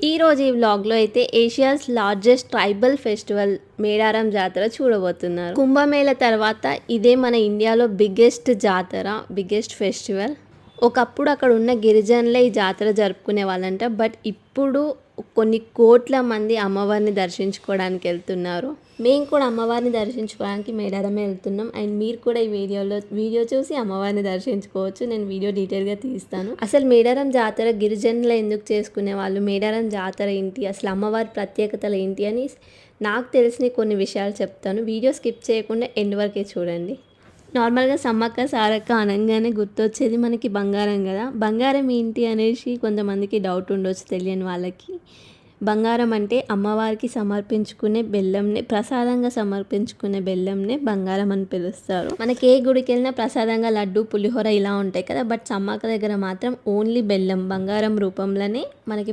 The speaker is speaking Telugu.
ఈరోజు ఈ వ్లాగ్లో అయితే Asia's largest tribal festival Medaram జాతర చూడబోతున్నారు. కుంభమేళ తర్వాత ఇదే మన ఇండియాలో బిగ్గెస్ట్ జాతర, బిగ్గెస్ట్ ఫెస్టివల్. ఒకప్పుడు అక్కడ ఉన్న గిరిజనులే ఈ జాతర జరుపుకునే వాళ్ళంట. బట్ ఇప్పుడు కొన్ని కోట్ల మంది అమ్మవారిని దర్శించుకోవడానికి వెళ్తున్నారు. మేము కూడా అమ్మవారిని దర్శించుకోవడానికి మేడారమే వెళ్తున్నాం. అండ్ మీరు కూడా ఈ వీడియో చూసి అమ్మవారిని దర్శించుకోవచ్చు. నేను వీడియో డీటెయిల్గా తీస్తాను. అసలు మేడారం జాతర గిరిజనులు ఎందుకు చేసుకునే వాళ్ళు, మేడారం జాతర ఏంటి, అసలు అమ్మవారి ప్రత్యేకతలు ఏంటి అని నాకు తెలిసిన కొన్ని విషయాలు చెప్తాను. వీడియో స్కిప్ చేయకుండా ఎండ్ వరకే చూడండి. నార్మల్గా సమ్మక్క సారక్క అనగానే గుర్తొచ్చేది మనకి బంగారం కదా. బంగారం ఏంటి అనేసి కొంతమందికి డౌట్ ఉండొచ్చు తెలియని వాళ్ళకి. బంగారం అంటే అమ్మవారికి సమర్పించుకునే బెల్లంనే, ప్రసాదంగా సమర్పించుకునే బెల్లంనే బంగారం అని పిలుస్తారు. మనకి ఏ గుడికి వెళ్ళినా ప్రసాదంగా లడ్డు, పులిహోర ఇలా ఉంటాయి కదా. బట్ సమ్మక్క దగ్గర మాత్రం ఓన్లీ బెల్లం బంగారం రూపంలోనే మనకి